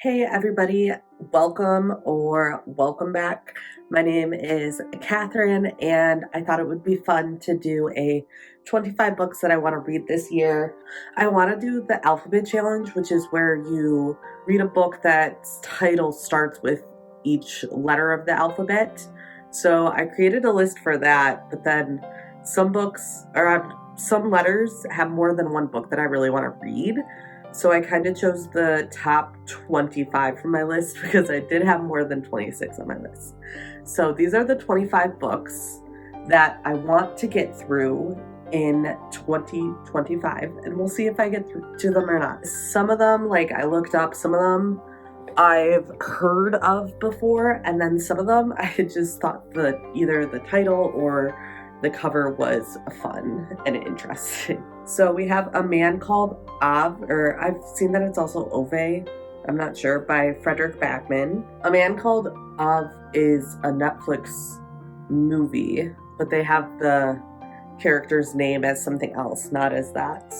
Hey everybody, welcome back. My name is Catherine, and I thought it would be fun to do a 25 books that I want to read this year. I want to do the alphabet challenge, which is where you read a book that's title starts with each letter of the alphabet. So I created a list for that, but then some letters have more than one book that I really want to read. So I kind of chose the top 25 from my list because I did have more than 26 on my list. So these are the 25 books that I want to get through in 2025, and we'll see if I get through to them or not. Some of them, I looked up, some of them I've heard of before, and then some of them I just thought that either the title or the cover was fun and interesting. So we have A Man Called Av, or I've seen that it's also Ove, I'm not sure, by Frederick Backman. A Man Called Av is a Netflix movie, but they have the character's name as something else, not as that.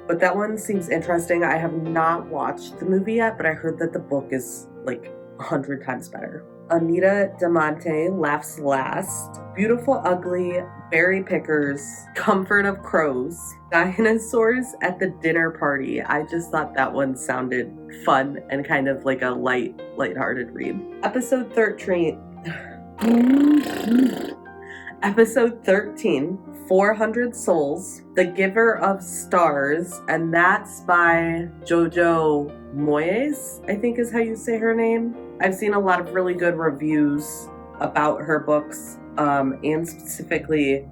But that one seems interesting. I have not watched the movie yet, but I heard that the book is 100 times better. Anita Damonte Laughs Last, Beautiful Ugly, Berry Pickers, Comfort of Crows, Dinosaurs at the Dinner Party. I just thought that one sounded fun and kind of like a lighthearted read. Episode 13, 400 Souls, The Giver of Stars, and that's by Jojo Moyes, I think is how you say her name. I've seen a lot of really good reviews about her books, and specifically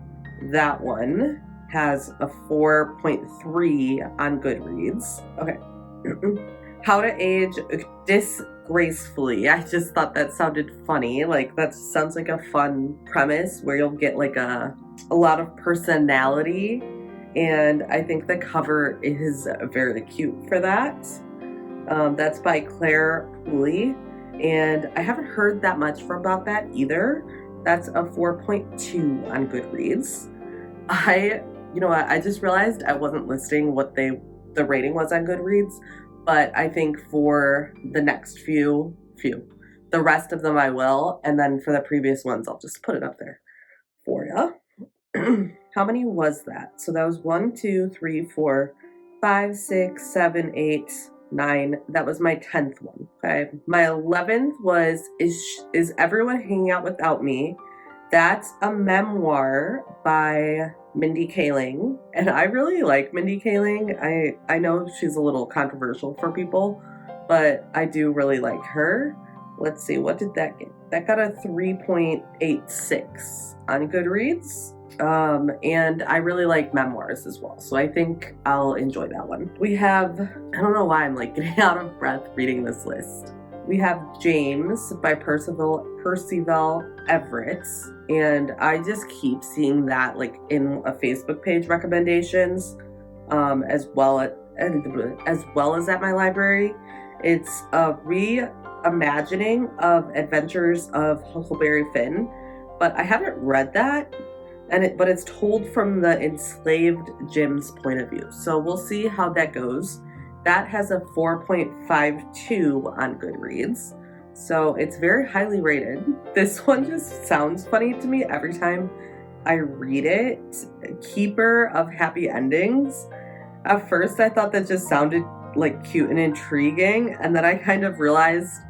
that one has a 4.3 on Goodreads. Okay. How to Age Disgracefully. I just thought that sounded funny. That sounds like a fun premise where you'll get a lot of personality, and I think the cover is very cute for that. That's by Claire Pooley, and I haven't heard that much about that either. That's a 4.2 on Goodreads. I just realized I wasn't listing what the rating was on Goodreads, but I think for the next few, the rest of them I will, and then for the previous ones I'll just put it up there for you. How many was that? So that was 1, 2, 3, 4, 5, 6, 7, 8, 9. That was my 10th one. Okay. My 11th was Is Everyone Hanging Out Without Me? That's a memoir by Mindy Kaling, and I really like Mindy Kaling. I know she's a little controversial for people, but I do really like her. Let's see, what did that get? That got a 3.86 on Goodreads. And I really like memoirs as well, so I think I'll enjoy that one. We have, I don't know why I'm getting out of breath reading this list. We have James by Perceival Everett, and I just keep seeing that in a Facebook page recommendations, as well as at my library. It's a reimagining of Adventures of Huckleberry Finn, but I haven't read that. But it's told from the enslaved Jim's point of view. So we'll see how that goes. That has a 4.52 on Goodreads. So it's very highly rated. This one just sounds funny to me every time I read it. Keeper of Happy Endings. At first I thought that just sounded cute and intriguing, and then I kind of realized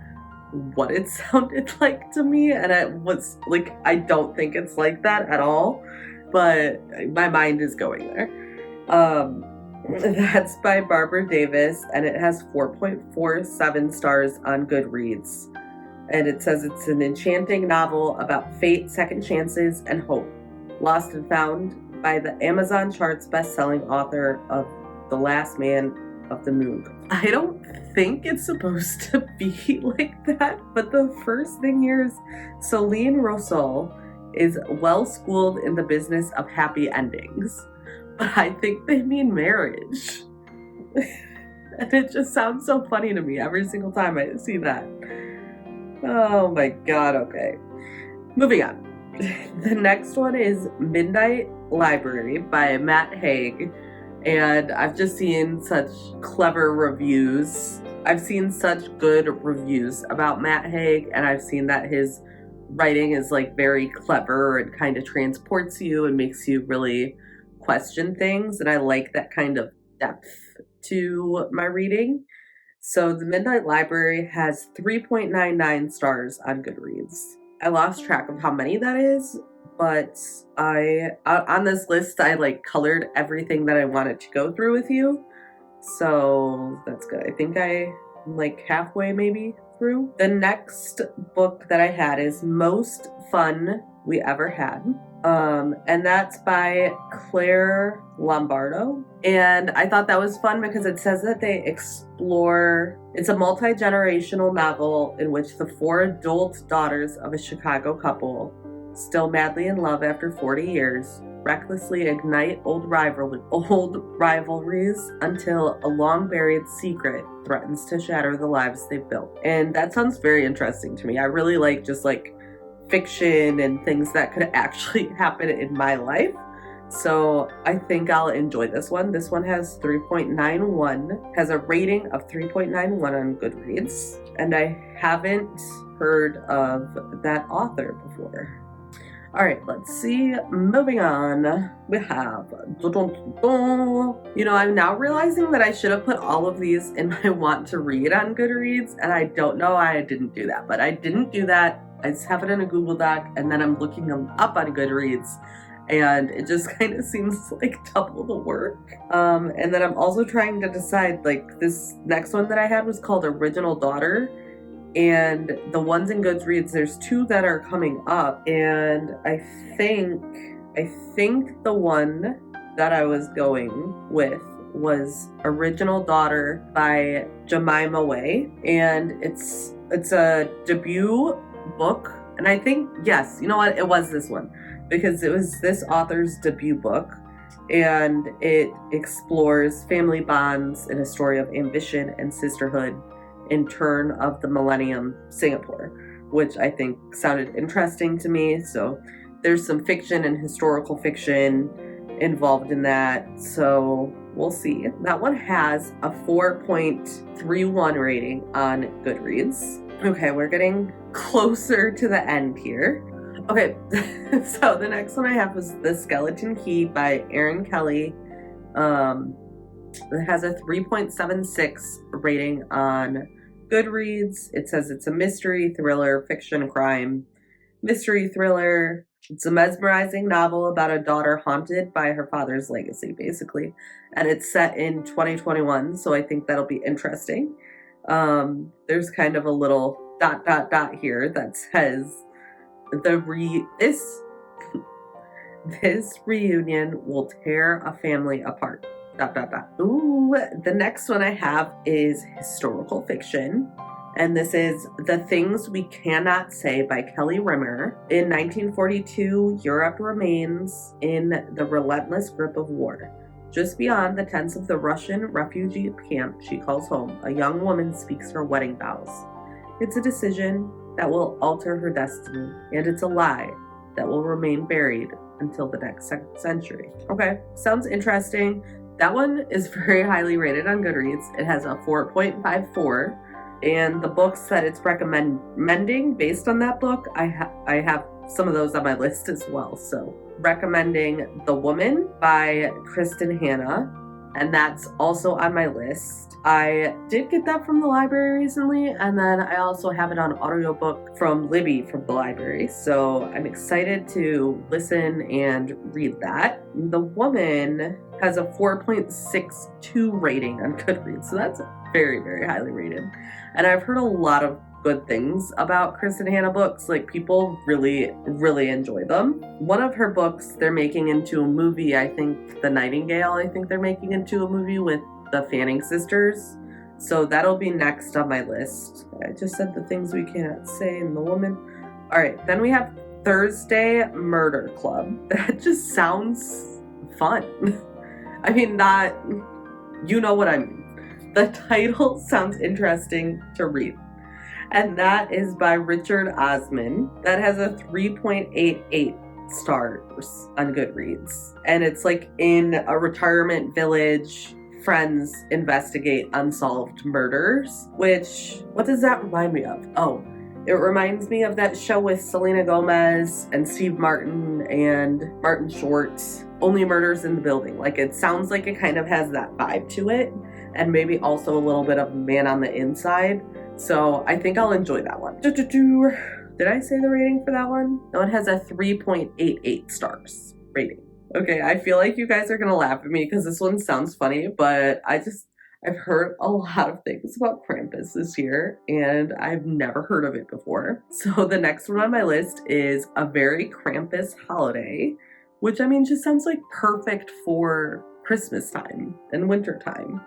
what it sounded like to me, and it was I don't think it's like that at all, but my mind is going there. That's by Barbara Davis, and it has 4.47 stars on Goodreads, and it says it's an enchanting novel about fate, second chances, and hope. Lost and Found by the Amazon charts best-selling author of The Last Man of the Moon. I don't think it's supposed to be like that, but the first thing here is Celine Rousseau is well-schooled in the business of happy endings, but I think they mean marriage. And it just sounds so funny to me every single time I see that. Oh my god, okay. Moving on. The next one is Midnight Library by Matt Haig, And I've just seen such clever reviews. I've seen such good reviews about Matt Haig, and I've seen that his writing is like very clever and kind of transports you and makes you really question things. And I like that kind of depth to my reading. So the Midnight Library has 3.99 stars on Goodreads. I lost track of how many that is, but on this list, I like colored everything that I wanted to go through with you. So that's good. I think I'm like halfway maybe through. The next book that I had is Most Fun We Ever Had. And that's by Claire Lombardo. And I thought that was fun because it says that they explore, it's a multi-generational novel in which the 4 adult daughters of a Chicago couple, still madly in love after 40 years, recklessly ignite old rivalries until a long-buried secret threatens to shatter the lives they've built. And that sounds very interesting to me. I really like just like fiction and things that could actually happen in my life. So I think I'll enjoy this one. This one has 3.91, has a rating of 3.91 on Goodreads, and I haven't heard of that author before. All right, let's see. Moving on, we have, I'm now realizing that I should have put all of these in my want to read on Goodreads, and I don't know why I didn't do that, but I didn't do that. I just have it in a Google Doc, and then I'm looking them up on Goodreads, and it just kind of seems like double the work. And then I'm also trying to decide, like, this next one that I had was called Original Daughter, and the ones in Goodreads, there's 2 that are coming up, and I think the one that I was going with was Original Daughter by Jemima Way, and it's a debut book, and I think, yes, you know what, it was this one, because it was this author's debut book, and it explores family bonds in a story of ambition and sisterhood in turn of the millennium Singapore, which I think sounded interesting to me. So there's some fiction and historical fiction involved in that, so we'll see. That one has a 4.31 rating on Goodreads. Okay, we're getting closer to the end here. Okay, so the next one I have was The Skeleton Key by Erin Kelly. It has a 3.76 rating on Goodreads. It says it's a mystery, thriller, fiction, crime. Mystery thriller. It's a mesmerizing novel about a daughter haunted by her father's legacy, basically. And it's set in 2021, so I think that'll be interesting. There's kind of a little ... here that says this reunion will tear a family apart. ... Ooh, the next one I have is historical fiction, and this is The Things We Cannot Say by Kelly Rimmer. In 1942, Europe remains in the relentless grip of war. Just beyond the tents of the Russian refugee camp she calls home, a young woman speaks her wedding vows. It's a decision that will alter her destiny, and it's a lie that will remain buried until the next century. Okay, sounds interesting. That one is very highly rated on Goodreads. It has a 4.54, and the books that it's recommending based on that book, I have some of those on my list as well. So recommending The Woman by Kristen Hanna, and that's also on my list. I did get that from the library recently, and then I also have it on audiobook from Libby from the library, so I'm excited to listen and read that. The Woman has a 4.62 rating on Goodreads, so that's very, very highly rated. And I've heard a lot of good things about Kristen Hanna books. Like, people really, really enjoy them. One of her books they're making into a movie, I think The Nightingale, I think they're making into a movie with the Fanning sisters. So that'll be next on my list. I just said The Things We Cannot Say in The Woman. All right, then we have Thursday Murder Club. That just sounds fun. I mean, not, you know what I mean. The title sounds interesting to read. And that is by Richard Osman. That has a 3.88 stars on Goodreads. And it's like in a retirement village, friends investigate unsolved murders, which, what does that remind me of? Oh, it reminds me of that show with Selena Gomez and Steve Martin and Martin Short, Only Murders in the Building. Like, it sounds like it kind of has that vibe to it, and maybe also a little bit of Man on the Inside. So I think I'll enjoy that one. Did I say the rating for that one? No, it has a 3.88 stars rating. Okay, I feel like you guys are gonna laugh at me because this one sounds funny, but I've heard a lot of things about Krampus this year, and I've never heard of it before. So the next one on my list is A Very Krampus Holiday, which, I mean, just sounds like perfect for Christmas time and winter time.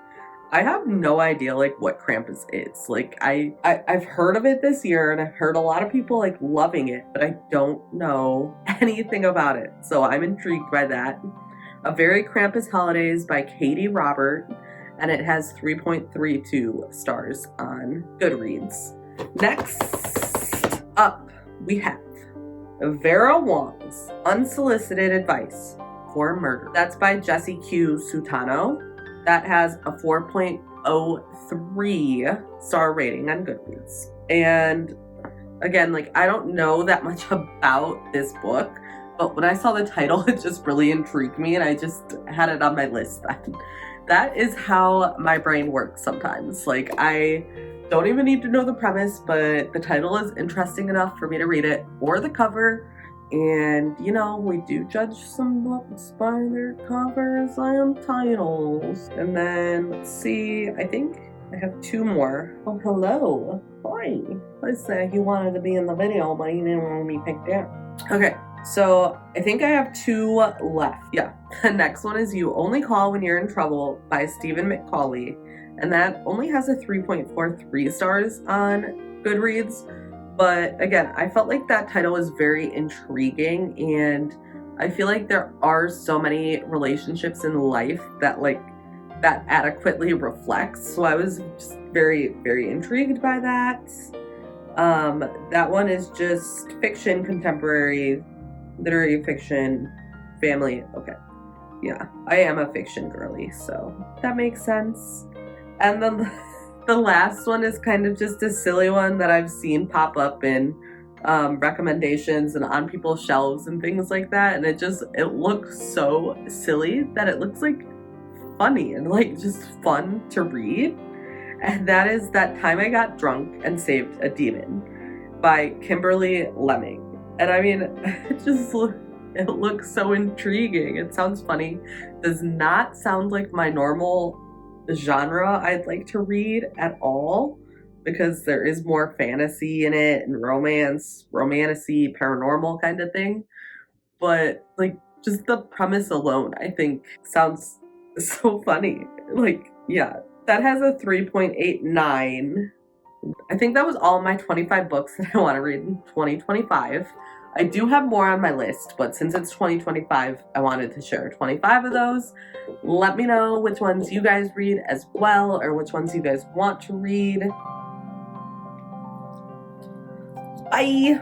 I have no idea, like, what Krampus is. Like, I've heard of it this year, and I've heard a lot of people, like, loving it, but I don't know anything about it. So I'm intrigued by that. A Very Krampus Holidays by Katie Robert, and it has 3.32 stars on Goodreads. Next up, we have Vera Wong's Unsolicited Advice for Murder. That's by Jessie Q. Sutano. That has a 4.03 star rating on Goodreads. And again, like, I don't know that much about this book, but when I saw the title, it just really intrigued me, and I just had it on my list then. That is how my brain works sometimes. Like, I don't even need to know the premise, but the title is interesting enough for me to read it, or the cover. And, you know, we do judge some books by their covers and titles. And then, let's see, I think I have two more. Oh, hello. Hi. I said you wanted to be in the video, but you didn't want to be picked out. Okay, so I think I have two left. Yeah, the next one is You Only Call When You're in Trouble by Stephen McCauley. And that only has a 3.43 stars on Goodreads. But again, I felt like that title was very intriguing, and I feel like there are so many relationships in life that, like, that adequately reflects. So I was just very, very intrigued by that. That one is just fiction, contemporary, literary fiction, family. Okay. Yeah, I am a fiction girly, so that makes sense. And then the last one is kind of just a silly one that I've seen pop up in recommendations and on people's shelves and things like that. And it looks so silly that it looks like funny and like just fun to read. And that is That Time I Got Drunk and Saved a Demon by Kimberly Lemming. And I mean, it looks so intriguing. It sounds funny. Does not sound like my normal genre I'd like to read at all, because there is more fantasy in it and romancy, paranormal kind of thing. But like, just the premise alone, I think sounds so funny. Like, yeah, that has a 3.89. I think that was all my 25 books that I want to read in 2025. I do have more on my list, but since it's 2025, I wanted to share 25 of those. Let me know which ones you guys read as well, or which ones you guys want to read. Bye!